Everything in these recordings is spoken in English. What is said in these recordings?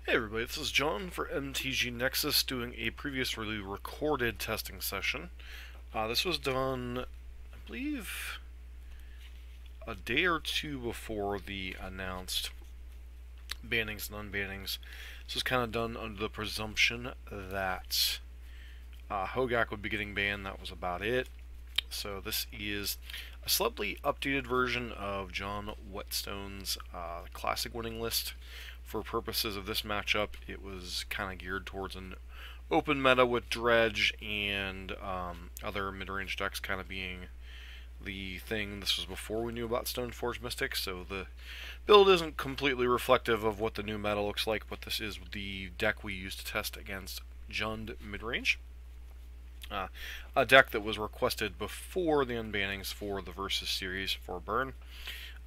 Hey everybody, this is John for MTG Nexus doing a previously recorded testing session. This was done, I believe, a day or two before the announced bannings and unbannings. This was kind of done under the presumption that Hogaak would be getting banned. That was about it. So this is a slightly updated version of John Whetstone's classic winning list. For purposes of this matchup, it was kind of geared towards an open meta with Dredge and other mid-range decks kind of being the thing. This was before we knew about Stoneforge Mystic, so the build isn't completely reflective of what the new meta looks like, but this is the deck we used to test against Jund midrange. A deck that was requested before the unbannings for the Versus series for Burn.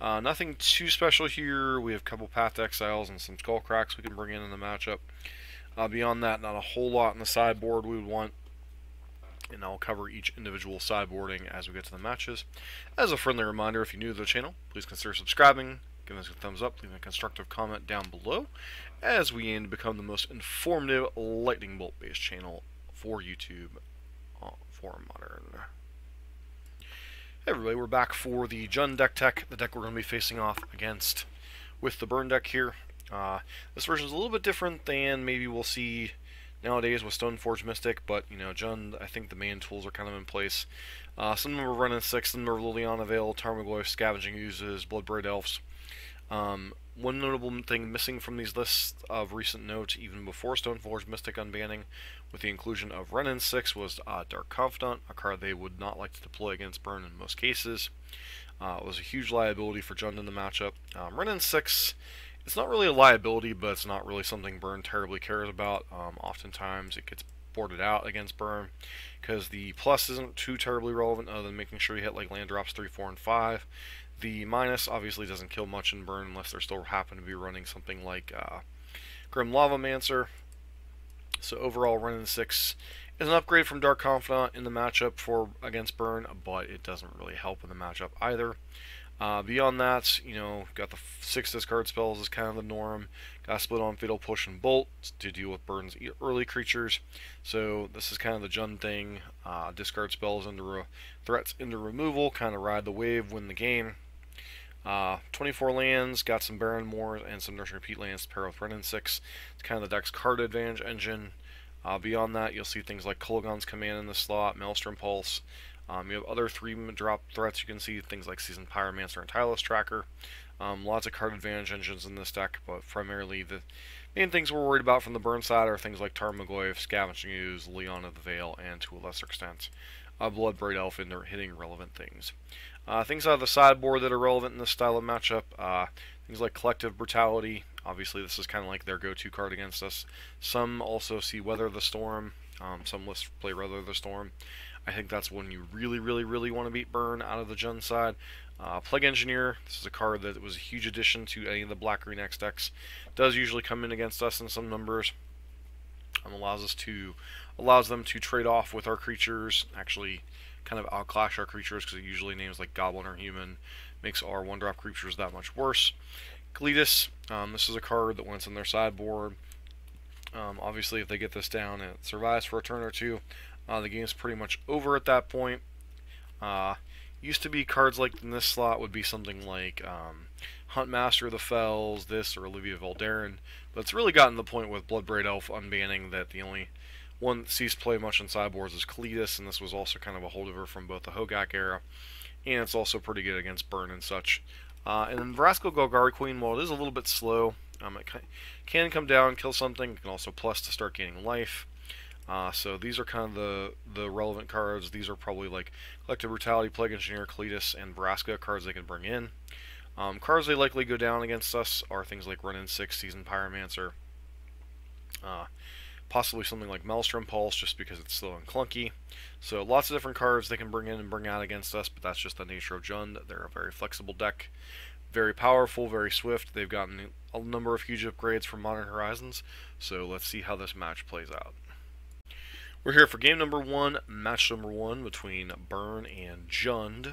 Nothing too special here. We have a couple Path Exiles and some Skullcracks we can bring in the matchup. Beyond that, not a whole lot in the sideboard we would want, and I'll cover each individual sideboarding as we get to the matches. As a friendly reminder, if you're new to the channel, please consider subscribing, giving us a thumbs up, leaving a constructive comment down below, as we aim to become the most informative lightning bolt based channel for YouTube for Modern. Hey everybody, we're back for the Jund deck tech, the deck we're going to be facing off against with the Burn deck here. This version is a little bit different than maybe we'll see nowadays with Stoneforge Mystic, but you know, Jund, I think the main tools are kind of in place. Some of them are running 6, some of them are Liliana Veil, Tarmogoyf, Scavenging Oozes, Bloodbraid Elves. One notable thing missing from these lists of recent note, even before Stoneforge Mystic unbanning, with the inclusion of Renin 6, was Dark Confidant, a card they would not like to deploy against Burn in most cases. It was a huge liability for Jund in the matchup. Renin 6, it's not really a liability, but it's not really something Burn terribly cares about. Oftentimes it gets boarded out against Burn, because the plus isn't too terribly relevant other than making sure you hit like land drops 3, 4, and 5. The minus obviously doesn't kill much in Burn unless they still happen to be running something like Grim Lavamancer. So overall, Renin 6 is an upgrade from Dark Confidant in the matchup for against Burn, but it doesn't really help in the matchup either. Beyond that, you know, got the 6 discard spells is kind of the norm. Got split on Fatal Push and Bolt to deal with Burn's early creatures. So this is kind of the Jund thing. Discard spells into threats into removal, kind of ride the wave, win the game. 24 lands, got some Baron Moors and some Nurse and Repeat lands to pair with Renin 6. It's kind of the deck's card advantage engine. Beyond that, you'll see things like Kolaghan's Command in the slot, Maelstrom Pulse. You have other 3-drop threats you can see, things like Seasoned Pyromancer and Tireless Tracker. Lots of card advantage engines in this deck, but primarily the main things we're worried about from the Burn side are things like Tarmogoyf, Scavenging Ooze, Liliana the Veil, and to a lesser extent, Bloodbraid Elf in their hitting relevant things. Things out of the sideboard that are relevant in this style of matchup, things like Collective Brutality. Obviously, this is kind of like their go-to card against us. Some also see Weather the Storm. Some lists play Weather the Storm. I think that's when you really want to beat Burn out of the Jund side. Plague Engineer, this is a card that was a huge addition to any of the Black-Green X decks. Does usually come in against us in some numbers. Allows them to trade off with our creatures, actually kind of outclash our creatures, because it usually names like Goblin or Human makes our 1-drop creatures that much worse. Cletus, this is a card that went in their sideboard. Obviously, if they get this down and it survives for a turn or two, the game's pretty much over at that point. Used to be cards like in this slot would be something like Huntmaster of the Fells, this, or Olivia Valderin, but it's really gotten to the point with Bloodbraid Elf unbanning that the only one that sees play much in sideboards is Cletus, and this was also kind of a holdover from both the Hogaak era, and it's also pretty good against Burn and such. And then Vraska Golgari Queen, while it is a little bit slow, it can come down, kill something, it can also plus to start gaining life. So these are kind of the relevant cards. These are probably like Collective Brutality, Plague Engineer, Cletus, and Vraska cards they can bring in. Cards they likely go down against us are things like Renin 6, Seasoned Pyromancer, possibly something like Maelstrom Pulse, just because it's slow and clunky. So lots of different cards they can bring in and bring out against us, but that's just the nature of Jund. They're a very flexible deck, very powerful, very swift. They've gotten a number of huge upgrades from Modern Horizons, so let's see how this match plays out. We're here for game number 1, match number 1 between Burn and Jund.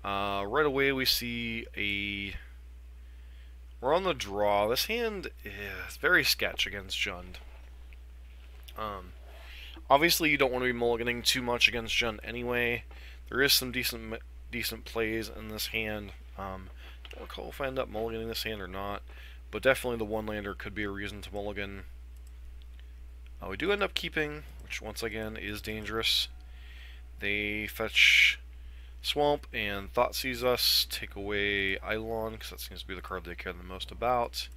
Right away we see a We're on the draw. This hand is very sketch against Jund. Obviously, you don't want to be mulliganing too much against Jund anyway. There is some decent plays in this hand. Don't recall if I end up mulliganing this hand or not, but definitely the one-lander could be a reason to mulligan. We do end up keeping, which once again is dangerous. They fetch Swamp and Thoughtseize us, take away Eidolon, because that seems to be the card they care the most about.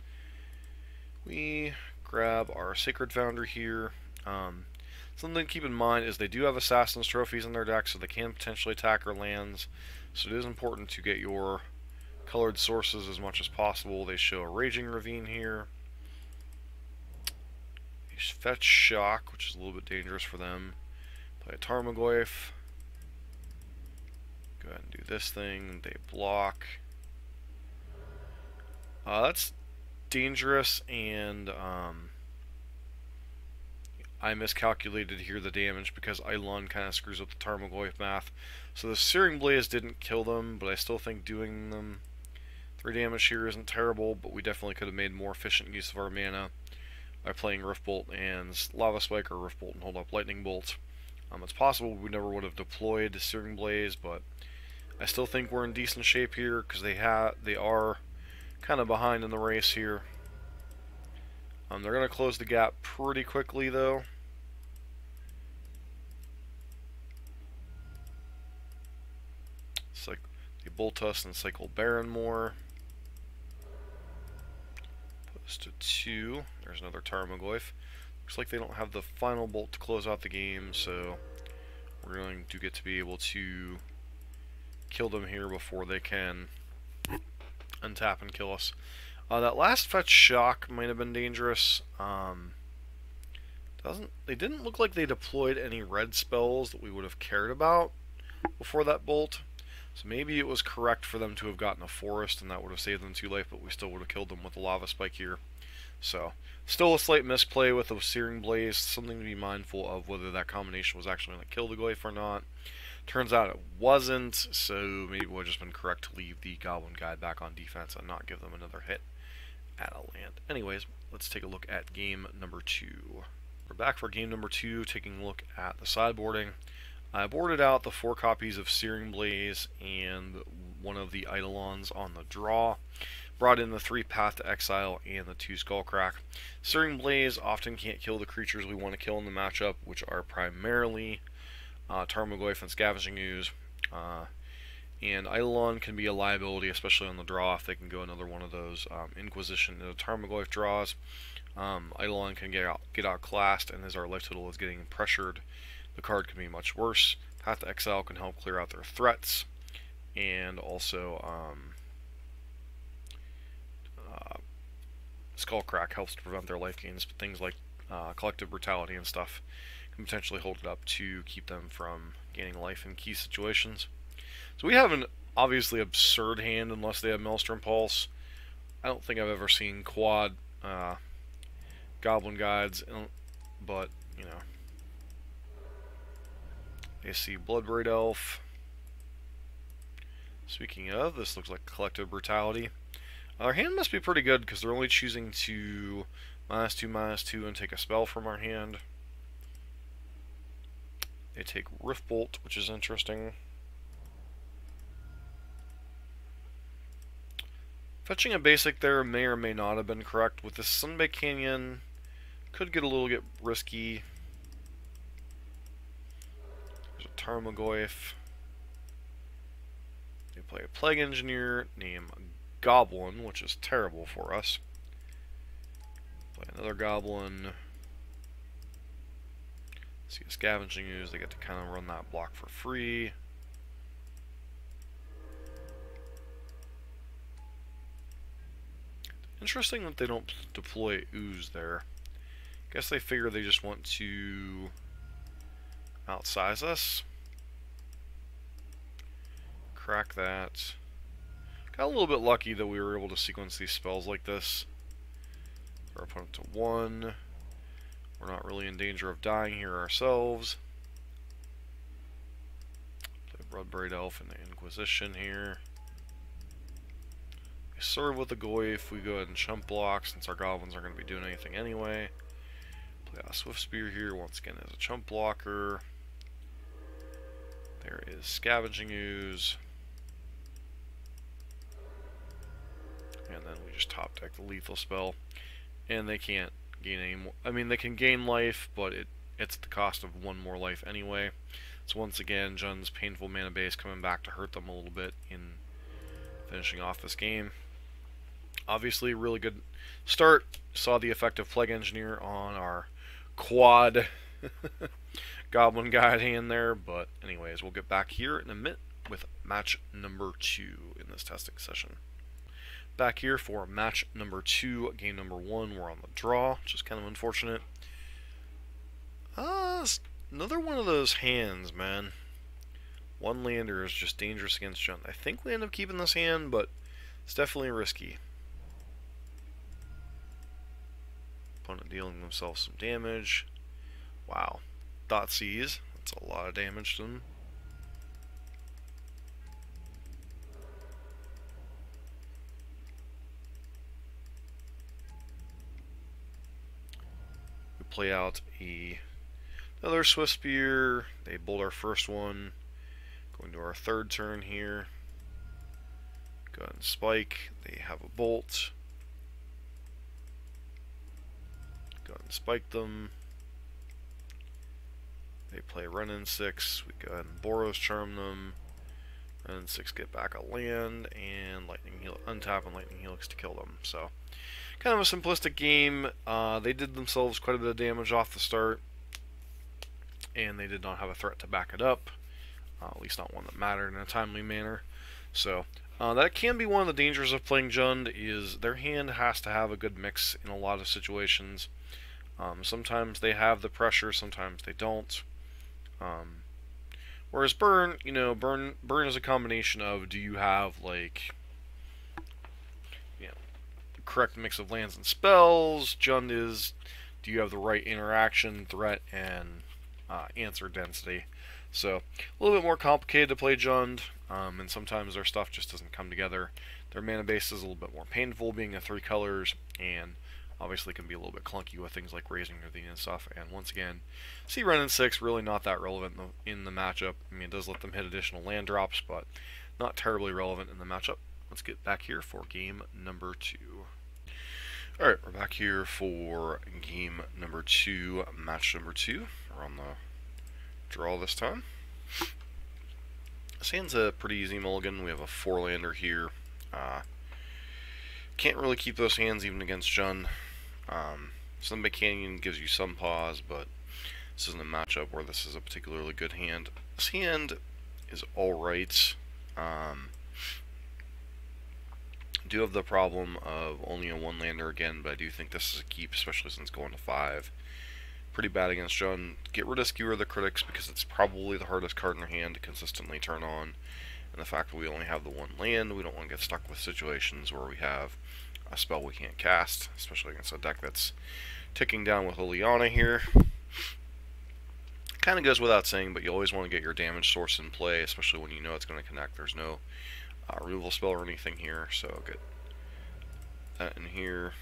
We grab our Sacred Founder here. Something to keep in mind is they do have Assassin's Trophies in their deck, so they can potentially attack our lands. So it is important to get your colored sources as much as possible. They show a Raging Ravine here. They fetch Shock, which is a little bit dangerous for them. Play a Tarmogoyf. Go ahead and do this thing. They block. That's dangerous, and I miscalculated here the damage because Eidolon kind of screws up the Tarmogoyf math. So the Searing Blaze didn't kill them, but I still think doing them 3 damage here isn't terrible, but we definitely could have made more efficient use of our mana by playing Riftbolt and Lava Spike, or Riftbolt and hold up Lightning Bolt. It's possible we never would have deployed Searing Blaze, but I still think we're in decent shape here because they are kind of behind in the race here. They're going to close the gap pretty quickly, though. It's like they bolt us and cycle Baron more. Put us to 2. There's another Tarmogoyf. Looks like they don't have the final bolt to close out the game, so we're going to get to be able to kill them here before they can untap and kill us. That last fetch Shock might have been dangerous. They didn't look like they deployed any red spells that we would have cared about before that bolt. So maybe it was correct for them to have gotten a Forest, and that would have saved them 2 life, but we still would have killed them with a Lava Spike here. So, still a slight misplay with the Searing Blaze. Something to be mindful of whether that combination was actually going to kill the Goyf or not. Turns out it wasn't, so maybe it would have just been correct to leave the Goblin Guide back on defense and not give them another hit at a land. Anyways, let's take a look at game number 2. We're back for game number 2, taking a look at the sideboarding. I boarded out the 4 copies of Searing Blaze and one of the Eidolons on the draw. Brought in the 3 Path to Exile and the 2 Skullcrack. Searing Blaze often can't kill the creatures we want to kill in the matchup, which are primarily Tarmogoyf and Scavenging Ooze. And Eidolon can be a liability, especially on the draw, if they can go another one of those Inquisition into Tarmogoyf draws. Eidolon can get outclassed, and as our life total is getting pressured, the card can be much worse. Path to Exile can help clear out their threats, and also Skullcrack helps to prevent their life gains, but things like Collective Brutality and stuff can potentially hold it up to keep them from gaining life in key situations. So we have an obviously absurd hand unless they have Maelstrom Pulse. I don't think I've ever seen quad Goblin Guides, but, you know. They see Bloodbraid Elf. Speaking of, this looks like Collective Brutality. Our hand must be pretty good because they're only choosing to -2/-2 and take a spell from our hand. They take Riftbolt, which is interesting. Fetching a basic there may or may not have been correct. With this Sunbaked Canyon, could get a little risky. There's a Tarmogoyf. They play a Plague Engineer named Goblin, which is terrible for us. Play another Goblin. See a Scavenging Ooze, they get to kind of run that block for free. Interesting that they don't deploy Ooze there. Guess they figure they just want to outsize us. Crack that. Got a little bit lucky that we were able to sequence these spells like this. Our opponent to 1. We're not really in danger of dying here ourselves. Play Bloodbraid Elf and the Inquisition here. We serve with the Goyf. We go ahead and chump block since our goblins aren't going to be doing anything anyway. Play a Swift Spear here once again as a chump blocker. There is Scavenging Ooze. And then we just top deck the lethal spell. And they can't gain any more. I mean, they can gain life, but it's at the cost of one more life anyway. So once again, Jund's painful mana base coming back to hurt them a little bit in finishing off this game. Obviously, really good start. Saw the effect of Plague Engineer on our quad Goblin Guide hand there. But anyways, we'll get back here in a minute with match number 2 in this testing session. Back here for match number 2, game number 1. We're on the draw, which is kind of unfortunate. Another one of those hands, man. One lander is just dangerous against Jund. I think we end up keeping this hand, but it's definitely risky. Opponent dealing themselves some damage. Wow. Thoughtseize. That's a lot of damage to them. We play out another Swift Spear. They bolt our first one. Going to our third turn here. Go ahead and spike. They have a bolt. Go ahead and spike them. They play Run in 6. We go ahead and Boros Charm them. Run in 6 get back a land and Lightning Helix, untap and Lightning Helix to kill them. So kind of a simplistic game. They did themselves quite a bit of damage off the start, and they did not have a threat to back it up. At least not one that mattered in a timely manner. So that can be one of the dangers of playing Jund, is their hand has to have a good mix in a lot of situations. Sometimes they have the pressure, sometimes they don't. Whereas Burn, you know, Burn is a combination of, do you have, like, you know, the correct mix of lands and spells? Jund is, do you have the right interaction, threat, and answer density? So, a little bit more complicated to play Jund, and sometimes their stuff just doesn't come together. Their mana base is a little bit more painful, being a 3 colors, and obviously can be a little bit clunky with things like Raising Ravine and stuff. And once again, see Run in 6 really not that relevant in the matchup. I mean, it does let them hit additional land drops, but not terribly relevant in the matchup. Let's get back here for game number 2. Alright, we're back here for game number 2, match number 2. We're on the draw this time. This hand's a pretty easy mulligan. We have a 4-lander here. Can't really keep those hands even against Jund. Sunbait Canyon gives you some pause, but this isn't a matchup where this is a particularly good hand. This hand is alright. Do have the problem of only a 1-lander again, but I do think this is a keep, especially since going to 5. Pretty bad against Jund. Get rid of Skewer the Critics because it's probably the hardest card in our hand to consistently turn on. And the fact that we only have the 1 land, we don't want to get stuck with situations where we have a spell we can't cast, especially against a deck that's ticking down with Liliana here. Kind of goes without saying, but you always want to get your damage source in play, especially when you know it's going to connect. There's no removal spell or anything here, so get that in here.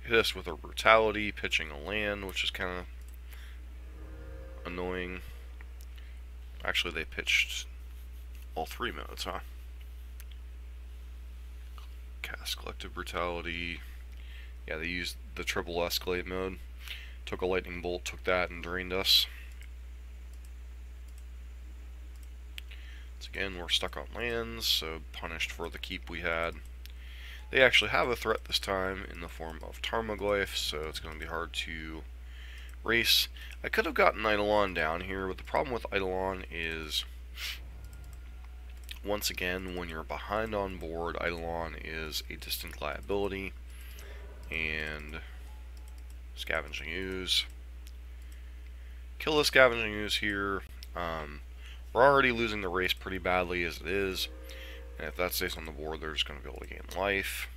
Hit us with a Brutality, pitching a land, which is kind of annoying. Actually, they pitched all 3 modes, huh? Cast Collective Brutality. Yeah, they used the triple escalate mode. Took a lightning bolt, took that, and drained us. Once again, we're stuck on lands, so punished for the keep we had. They actually have a threat this time in the form of Tarmogoyf, so it's going to be hard to race. I could have gotten Eidolon down here, but the problem with Eidolon is, once again, when you're behind on board, Eidolon is a distinct liability. And Scavenging Ooze. Kill the Scavenging Ooze here. We're already losing the race pretty badly as it is. And if that stays on the board, they're just going to be able to gain life.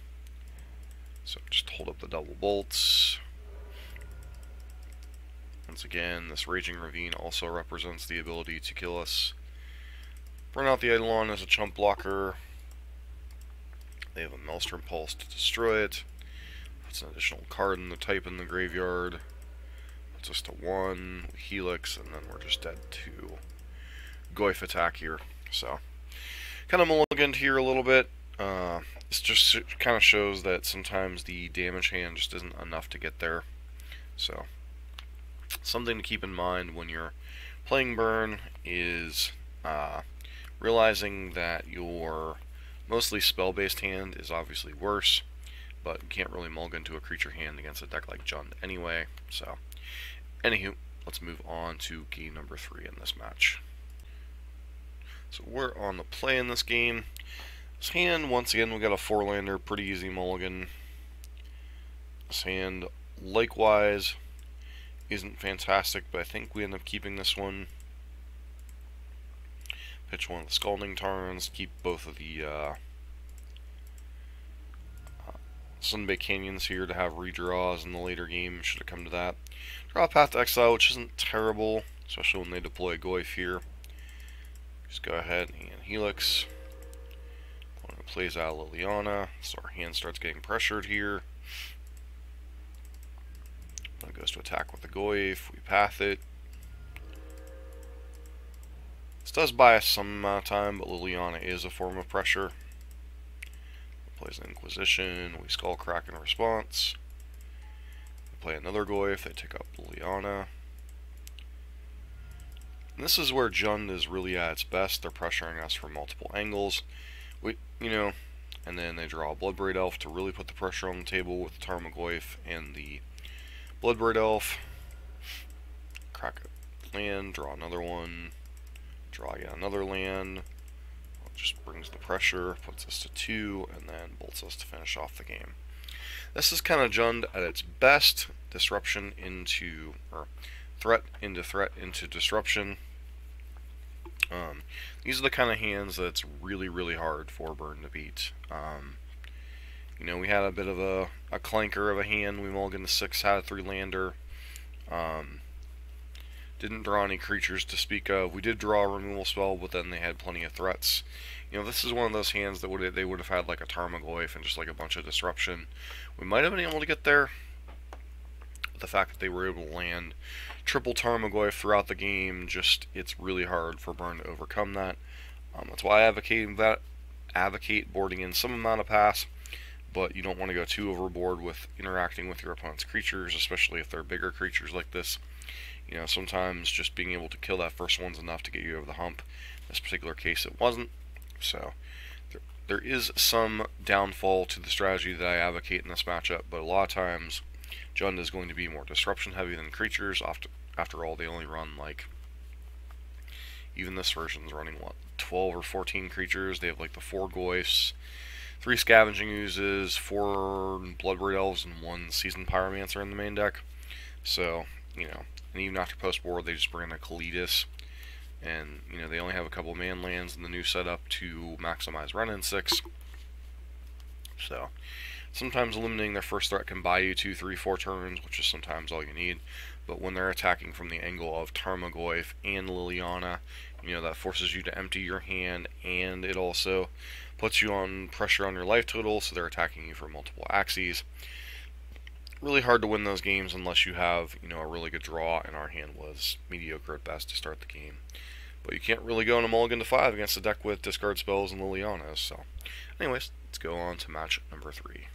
So just hold up the double bolts. Once again, this Raging Ravine also represents the ability to kill us. Burn out the Eidolon as a chump blocker. They have a Maelstrom Pulse to destroy it. Puts an additional card in the type in the graveyard. Puts us to 1. We Helix, and then we're just dead to Goyf attack here. So, kind of mulliganed here a little bit. This just kind of shows that sometimes the damage hand just isn't enough to get there. So, something to keep in mind when you're playing Burn is realizing that your mostly spell-based hand is obviously worse, but you can't really mulligan to a creature hand against a deck like Jund anyway. So, anywho, let's move on to game number 3 in this match. So we're on the play in this game. This hand, once again, we got a 4-lander, pretty easy mulligan. This hand, likewise, isn't fantastic, but I think we end up keeping this one. Pitch one of the Scalding Tarns, keep both of the Sunbaked Canyons here to have redraws in the later game, should have come to that. Draw Path to Exile, which isn't terrible, especially when they deploy Goyf here. Just go ahead and Helix. Opponent plays out Liliana, so our hand starts getting pressured here. Opponent goes to attack with the Goyf, we path it. This does buy us some time, but Liliana is a form of pressure. Plays an Inquisition, we Skullcrack in response. We play another Goyf, they take up Liliana. And this is where Jund is really at its best. They're pressuring us from multiple angles. And then they draw a Bloodbraid Elf to really put the pressure on the table with the Tarmogoyf and the Bloodbraid Elf. Crack a land, draw another one, draw yet another land. It just brings the pressure, puts us to 2, and then bolts us to finish off the game. This is kind of Jund at its best. Disruption into, or threat into disruption. These are the kind of hands that's really, really hard for Burn to beat. We had a bit of a clanker of a hand. We mulliganed to 6, had a 3-lander. Didn't draw any creatures to speak of. We did draw a removal spell, but then they had plenty of threats. This is one of those hands that they would have had like a Tarmogoyf and just like a bunch of disruption. We might have been able to get there. But the fact that they were able to land triple Tarmogoyf throughout the game, it's really hard for Burn to overcome that. That's why I advocate boarding in some amount of pass, but you don't want to go too overboard with interacting with your opponent's creatures, especially if they're bigger creatures like this. Sometimes just being able to kill that first one's enough to get you over the hump. In this particular case, it wasn't. So there is some downfall to the strategy that I advocate in this matchup, but a lot of times Jund is going to be more disruption heavy than creatures. After all, they only run even this version's running 12 or 14 creatures. They have like the 4 Goyfs, 3 Scavenging Oozes, 4 Bloodbraid Elves, and 1 Seasoned Pyromancer in the main deck. So, and even after post board, they just bring in a Kalitas. And, they only have a couple man lands in the new setup to maximize run-in 6. So, sometimes eliminating their first threat can buy you 2, 3, 4 turns, which is sometimes all you need. But when they're attacking from the angle of Tarmogoyf and Liliana, that forces you to empty your hand, and it also puts you on pressure on your life total, so they're attacking you for multiple axes. Really hard to win those games unless you have, a really good draw, and our hand was mediocre at best to start the game. But you can't really go in a mulligan to 5 against a deck with discard spells and Lilianas. So, anyways, let's go on to match number 3.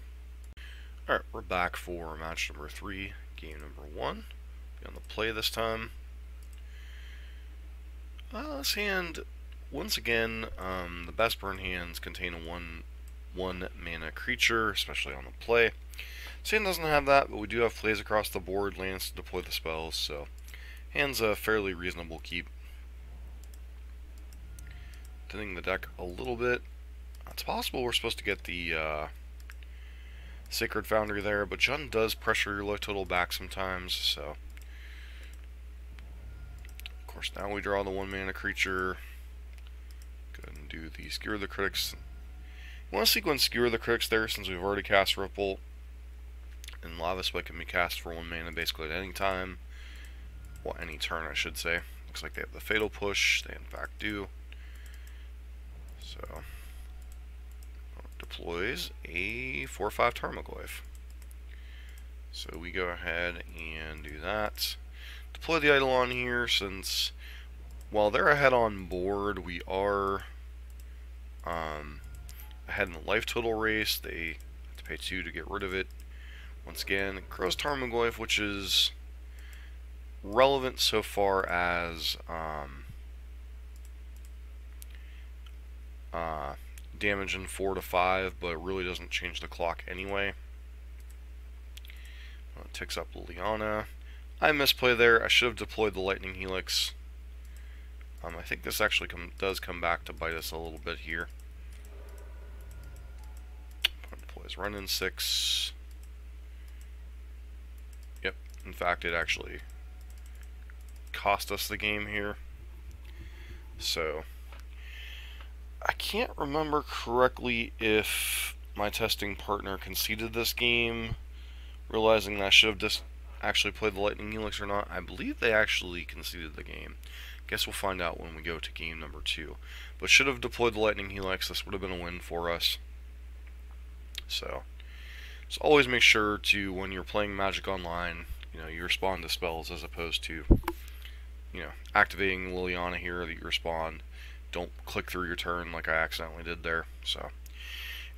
Alright, we're back for match number 3, game number 1. Be on the play this time. This hand, once again, the best Burn hands contain a 1 mana creature, especially on the play. This hand doesn't have that, but we do have plays across the board, lands to deploy the spells, so hand's a fairly reasonable keep. Thinning the deck a little bit. It's possible we're supposed to get the Sacred Foundry there, but Jund does pressure your life total back sometimes, so. Of course, now we draw the 1 mana creature. Go ahead and do the Skewer the Critics. You want to sequence Skewer the Critics there since we've already cast Ripple. And Lava Spike can be cast for 1 mana basically at any time. Well, any turn, I should say. Looks like they have the Fatal Push. They in fact do. So, deploys a 4/5 Tarmogoyf. So we go ahead and do that. Deploy the Eidolon here, since while they're ahead on board, we are ahead in the life total race. They have to pay 2 to get rid of it. Once again, Crow's Tarmogoyf, which is relevant so far as damage in 4 to 5, but it really doesn't change the clock anyway. It ticks up Liliana. I misplay there. I should have deployed the Lightning Helix. I think this actually does come back to bite us a little bit here. Deploys run in 6. Yep, in fact it actually cost us the game here. So I can't remember correctly if my testing partner conceded this game, realizing that I should have just actually played the Lightning Helix or not. I believe they actually conceded the game. Guess we'll find out when we go to game number 2. But should have deployed the Lightning Helix. This would have been a win for us. So always make sure to, when you're playing Magic Online, you respond to spells as opposed to, activating Liliana here that you respond. Don't click through your turn like I accidentally did there. So,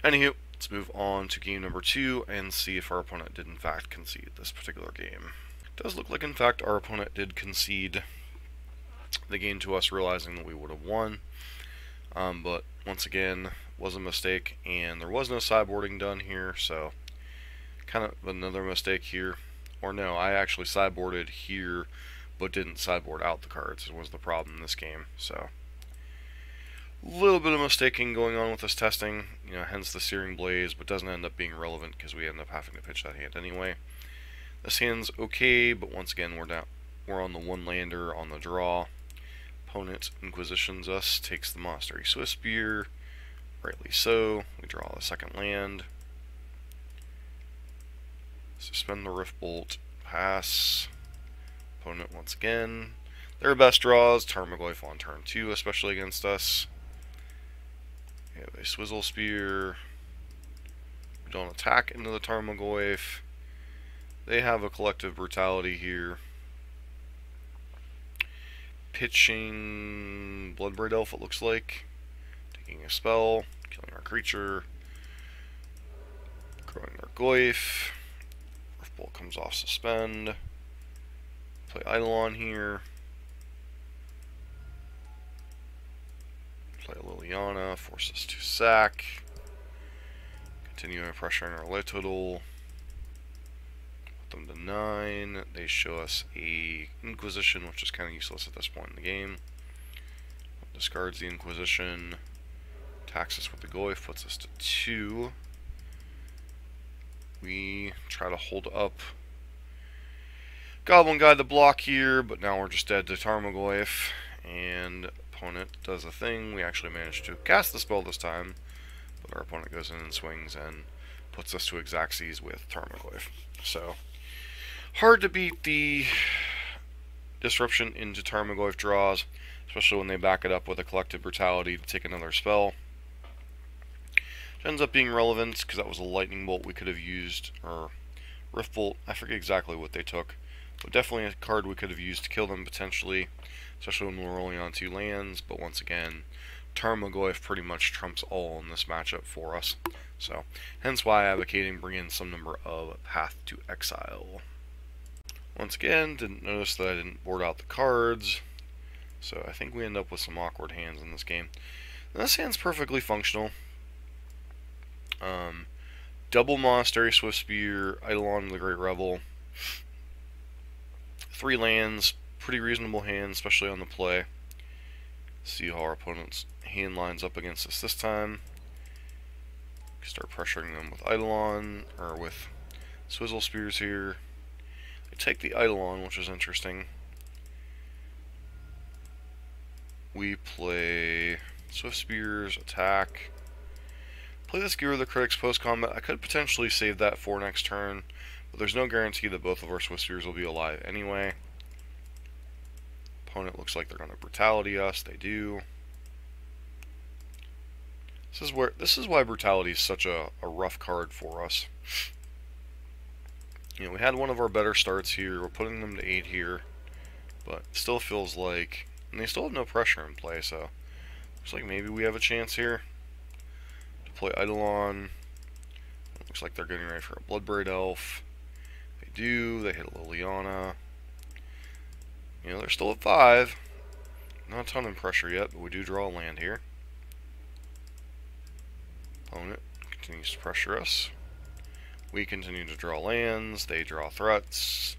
anywho, let's move on to game number 2 and see if our opponent did in fact concede this particular game. It does look like in fact our opponent did concede the game to us, realizing that we would have won. But once again, was a mistake, and there was no sideboarding done here, so kind of another mistake here. Or no, I actually sideboarded here, but didn't sideboard out the cards. It was the problem in this game. So a little bit of mistaking going on with this testing, hence the Searing Blaze, but doesn't end up being relevant because we end up having to pitch that hand anyway. This hand's okay, but once again we're on the 1-lander on the draw. Opponent inquisitions us, takes the Monastery Swiftspear, rightly so. We draw the second land. Suspend the Riftbolt, pass. Opponent once again. Their best draws, Tarmogoyf on turn 2, especially against us. We have a Swizzle Spear. We don't attack into the Tarmogoyf. They have a Collective Brutality here. Pitching Bloodbraid Elf, it looks like. Taking a spell, killing our creature. Growing their Goyf. Riftbolt comes off suspend. Play Eidolon here. Play Liliana, force us to sack. Continue pressuring our life total. Put them to 9. They show us a Inquisition, which is kind of useless at this point in the game. Discards the Inquisition. Attacks us with the Goyf, puts us to 2. We try to hold up Goblin Guide the block here, but now we're just dead to Tarmogoyf, and opponent does a thing. We actually managed to cast the spell this time, but our opponent goes in and swings and puts us to Exaxes with Tarmogoyf. So, hard to beat the disruption into Tarmogoyf draws, especially when they back it up with a Collective Brutality to take another spell. It ends up being relevant because that was a Lightning Bolt we could have used, or Riftbolt. I forget exactly what they took, but definitely a card we could have used to kill them potentially, especially when we're rolling on 2 lands. But once again, Tarmogoyf pretty much trumps all in this matchup for us. So, hence why I'm advocating bring in some number of Path to Exile. Once again, didn't notice that I didn't board out the cards, so I think we end up with some awkward hands in this game. And this hand's perfectly functional. Double Monastery Swiftspear, Eidolon the Great Revel. 3 lands, pretty reasonable hand, especially on the play. See how our opponent's hand lines up against us this time. Start pressuring them with Eidolon, or with Swizzle Spears here. They take the Eidolon, which is interesting. We play Swift Spears, attack. Play the Skewer of the Critics post-combat. I could potentially save that for next turn, but there's no guarantee that both of our Swift Spears will be alive anyway. Opponent looks like they're going to Brutality us. They do. This is why Brutality is such a rough card for us. You know, we had one of our better starts here. We're putting them to 8 here, but it still feels like, and they still have no pressure in play, so looks like maybe we have a chance here to play Eidolon. Looks like they're getting ready for a Bloodbraid Elf. They do. They hit Liliana. You know, they're still at 5. Not a ton of pressure yet, but we do draw a land here. Opponent continues to pressure us. We continue to draw lands. They draw threats.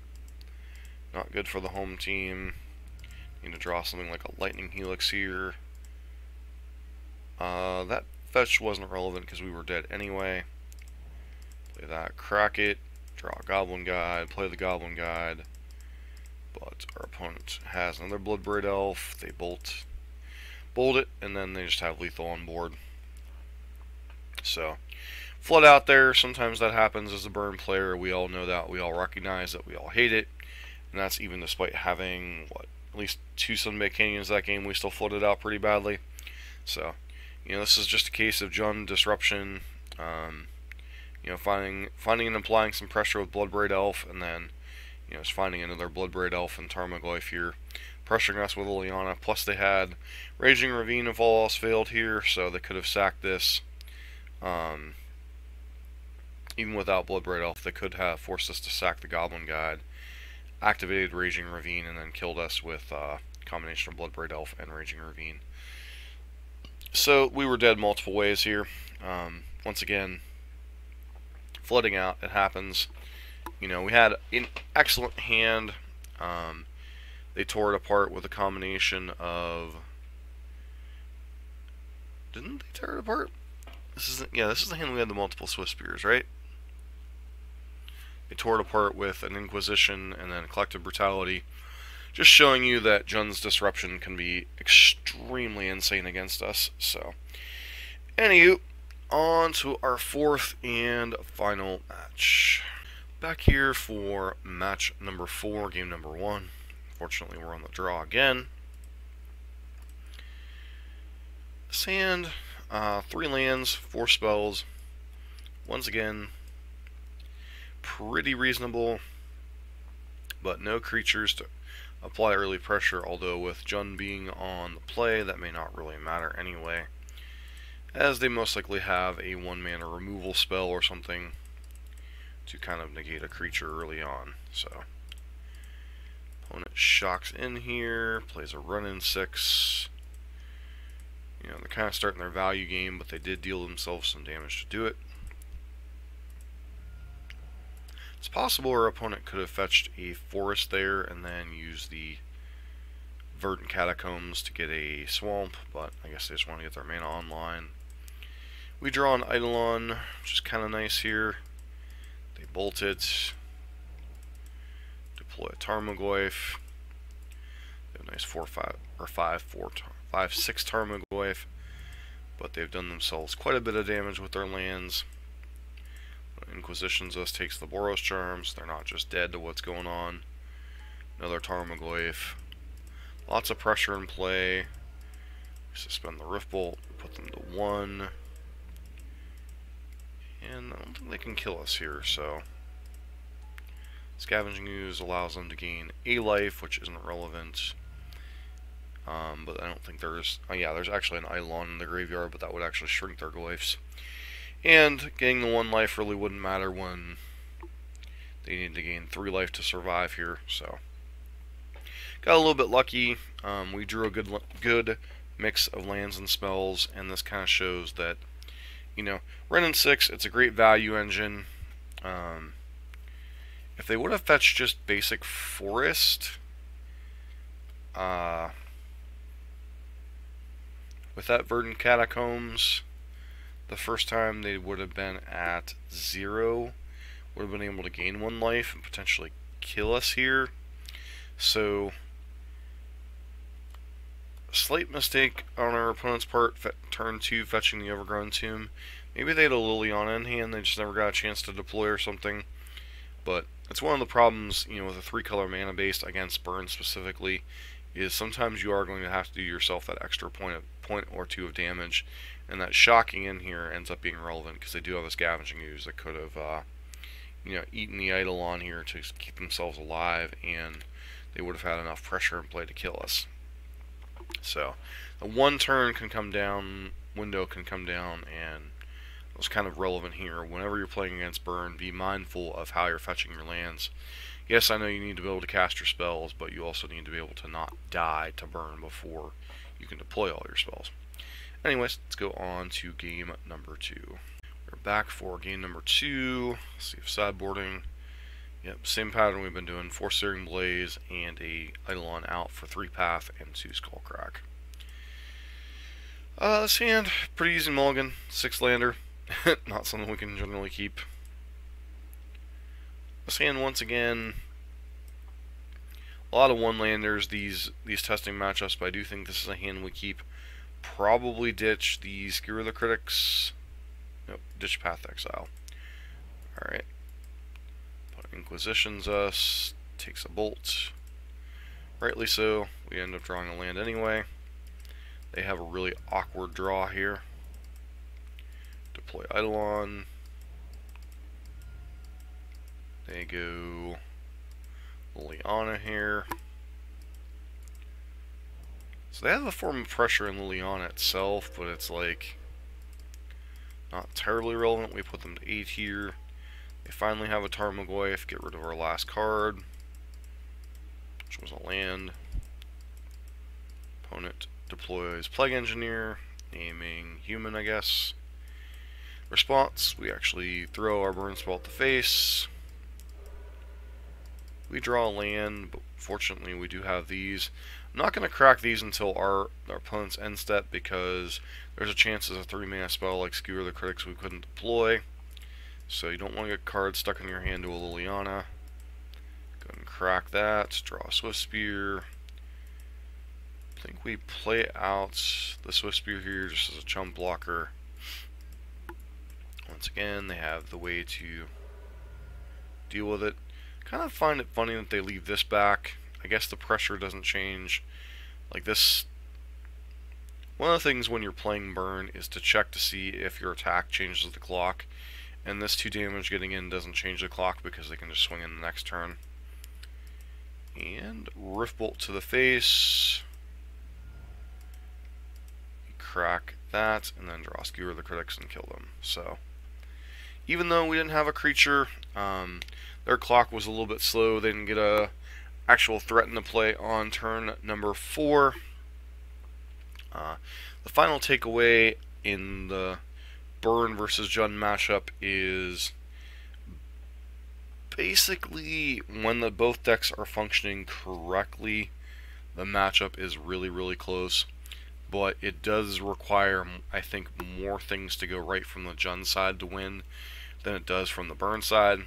Not good for the home team. Need to draw something like a Lightning Helix here. That fetch wasn't relevant because we were dead anyway. Play that, crack it, draw a Goblin Guide, play the Goblin Guide. But our opponent has another Bloodbraid Elf. They bolt it, and then they just have lethal on board. So, flood out there. Sometimes that happens as a burn player. We all know that. We all recognize that. We all hate it. And that's even despite having, what, at least 2 Sunbaked Canyons that game. We still flooded out pretty badly. So, you know, this is just a case of Jund disruption. You know, finding and applying some pressure with Bloodbraid Elf, and then, you know, just finding another Bloodbraid Elf and Tarmogoyf here, pressuring us with Liliana. Plus they had Raging Ravine if all else failed here, so they could have sacked this. Even without Bloodbraid Elf, they could have forced us to sack the Goblin Guide, activated Raging Ravine, and then killed us with a combination of Bloodbraid Elf and Raging Ravine. So we were dead multiple ways here. Once again, flooding out, it happens. You know, we had an excellent hand. They tore it apart with a combination of... Didn't they tear it apart? This is the hand we had the multiple Swift Spears, right? They tore it apart with an Inquisition and then Collective Brutality. Just showing you that Jund's disruption can be extremely insane against us. So, anywho, on to our 4th and final match. Back here for match number 4, game number 1. Fortunately, we're on the draw again. Sand, 3 lands, 4 spells. Once again, pretty reasonable, but no creatures to apply early pressure, although with Jund being on the play, that may not really matter anyway, as they most likely have a 1-mana removal spell or something to kind of negate a creature early on. So, opponent shocks in here, plays a run-in 6. You know, they're kind of starting their value game, but they did deal themselves some damage to do it. It's possible our opponent could have fetched a forest there and then used the Verdant Catacombs to get a swamp, but I guess they just want to get their mana online. We draw an Eidolon, which is kind of nice here. They bolt it. Deploy a Tarmogoyf. They have a nice 5/6 Tarmogoyf, but they've done themselves quite a bit of damage with their lands. Inquisitions us, takes the Boros Charms. They're not just dead to what's going on. Another Tarmogoyf. Lots of pressure in play. We suspend the Riftbolt, put them to 1. And I don't think they can kill us here, so... Scavenging Ooze allows them to gain a life, which isn't relevant. But I don't think there's... Oh yeah, there's actually an Eidolon in the graveyard, but that would actually shrink their glyphs. And getting the 1 life really wouldn't matter when they need to gain 3 life to survive here. So, got a little bit lucky. We drew a good mix of lands and spells, and this kind of shows that, you know, Run-in 6, it's a great value engine. If they would have fetched just basic forest, with that Verdant Catacombs, the first time they would have been at 0, would have been able to gain 1 life and potentially kill us here. So, a slight mistake on our opponent's part, turn 2 fetching the Overgrown Tomb. Maybe they had a Liliana in hand, they just never got a chance to deploy or something. But it's one of the problems, you know, with a 3-color mana base against burn specifically, is sometimes you are going to have to do yourself that extra point or 2 of damage, And that shocking in here ends up being relevant because they do have a scavenging ooze that could have, eaten the Eidolon here to keep themselves alive, and they would have had enough pressure in play to kill us. So, a one turn can come down, window can come down, and it was kind of relevant here. Whenever you're playing against burn, be mindful of how you're fetching your lands. Yes, I know you need to be able to cast your spells, but you also need to be able to not die to burn before you can deploy all your spells. Anyways, let's go on to game number 2. We're back for game number 2. Let's see if sideboarding. Yep, same pattern we've been doing. 4 Searing Blaze and a Eidolon out for 3 Path and 2 Skullcrack. This hand, pretty easy mulligan. 6 lander. Not something we can generally keep. This hand, once again, a lot of one-landers, these testing matchups, but I do think this is a hand we keep. Probably ditch the Skewer the Critics. Nope, ditch Path Exile. Alright. Inquisitions us, takes a bolt. Rightly so, we end up drawing a land anyway. They have a really awkward draw here. Deploy Eidolon. They go Liliana here. So they have a form of pressure in Liliana itself, but it's like not terribly relevant. We put them to 8 here. They finally have a Tarmogoyf, get rid of our last card, which was a land. Opponent deploys Plague Engineer, aiming human, I guess. Response, we actually throw our burn spell at the face. We draw a land, but fortunately we do have these. I'm not going to crack these until our opponent's end step, because there's a chance as a 3-mana spell like Skewer the Critics we couldn't deploy. So you don't want to get cards stuck in your hand to a Liliana. Go ahead and crack that. Draw a Swift Spear. I think we play out the Swift Spear here just as a chump blocker. Once again, they have the way to deal with it. Kind of find it funny that they leave this back. I guess the pressure doesn't change. Like this, one of the things when you're playing burn is to check to see if your attack changes the clock. And this 2 damage getting in doesn't change the clock because they can just swing in the next turn. And Rift Bolt to the face. Crack that, and then draw Skewer the Critics and kill them. So, even though we didn't have a creature, their clock was a little bit slow. They didn't get a actual threat into play on turn number 4. The final takeaway in the Burn versus Jund matchup is basically when both decks are functioning correctly, the matchup is really, really close. But it does require, I think, more things to go right from the Jund side to win than it does from the Burn side.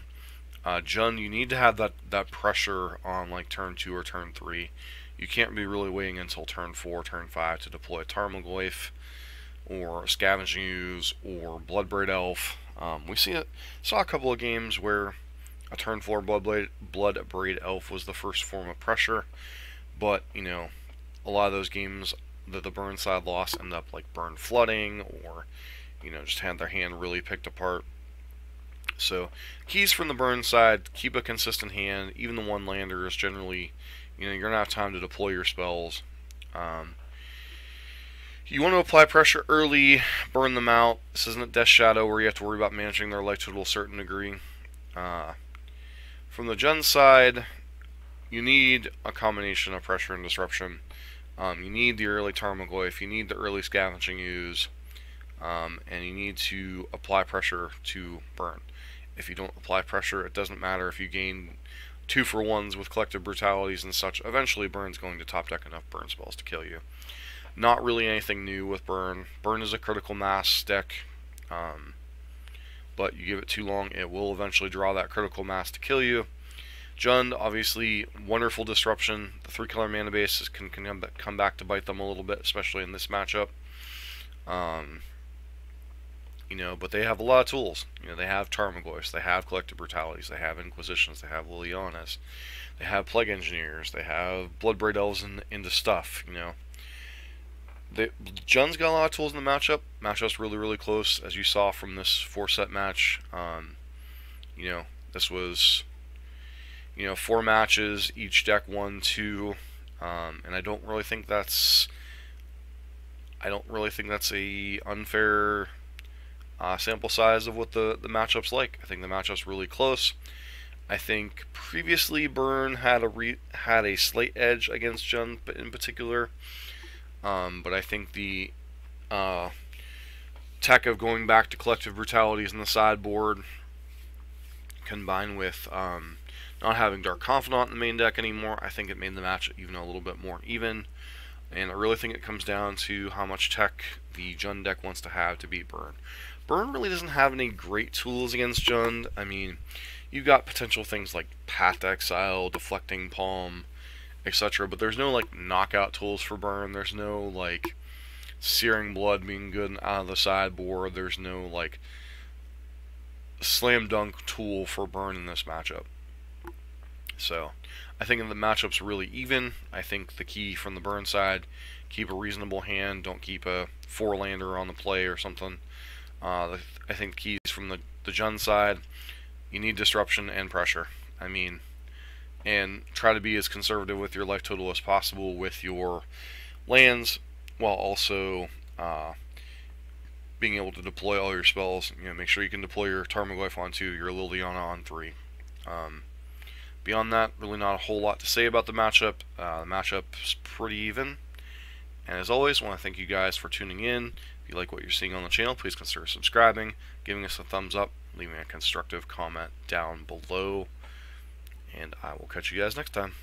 Jund, you need to have that pressure on like turn 2 or turn 3. You can't be really waiting until turn 4, turn 5 to deploy a Tarmogoyf or a Scavenging Ooze or Bloodbraid Elf. We saw a couple of games where a turn 4 Bloodbraid Elf was the first form of pressure, but a lot of those games that the Burn side lost end up like Burn flooding, or just had their hand really picked apart. So keys from the Burn side: keep a consistent hand. Even the one-lander is generally, you're gonna have time to deploy your spells. You want to apply pressure early, burn them out. This isn't a Death Shadow where you have to worry about managing their life to a certain degree. From the Jund side, you need a combination of pressure and disruption. You need the early Tarmogoyf, you need the early Scavenging Ooze, and you need to apply pressure to burn. If you don't apply pressure, it doesn't matter if you gain 2-for-1s with Collective Brutalities and such. Eventually, Burn's going to top deck enough burn spells to kill you. Not really anything new with Burn. Burn is a critical mass deck, but you give it too long, it will eventually draw that critical mass to kill you. Jund, obviously, wonderful disruption. The 3-color mana base can come back to bite them a little bit, especially in this matchup. But they have a lot of tools. They have Tarmogoyfs, they have Collective Brutalities, they have Inquisitions, they have Lilianas, they have Plague Engineers, they have Bloodbraid Elves into stuff. Jun's got a lot of tools in the matchup. Matchup's really, really close, as you saw from this 4-set match. This was, 4 matches. Each deck won 2, and I don't really think that's a unfair sample size of what the matchup's like. I think the matchup's really close. I think previously Burn had a slight edge against Jun in particular, but I think the tech of going back to collective brutalities in the sideboard, combined with not having Dark Confidant in the main deck anymore, I think it made the match even a little bit more even. And I really think it comes down to how much tech the Jund deck wants to have to beat Burn. Burn really doesn't have any great tools against Jund. I mean, you've got potential things like Path to Exile, Deflecting Palm, etc. But there's no like knockout tools for Burn. There's no like Searing Blood being good and out of the sideboard. There's no like slam dunk tool for Burn in this matchup. So I think the matchup's really even. I think the key from the Burn side, keep a reasonable hand. Don't keep a 4-lander on the play or something. I think the keys from the Jund side, you need disruption and pressure. I mean, and try to be as conservative with your life total as possible with your lands, while also being able to deploy all your spells. Make sure you can deploy your Tarmogoyf on 2, your Liliana on 3. Beyond that, really not a whole lot to say about the matchup. The matchup's pretty even. And as always, I want to thank you guys for tuning in. If you like what you're seeing on the channel, please consider subscribing, giving us a thumbs up, leaving a constructive comment down below. And I will catch you guys next time.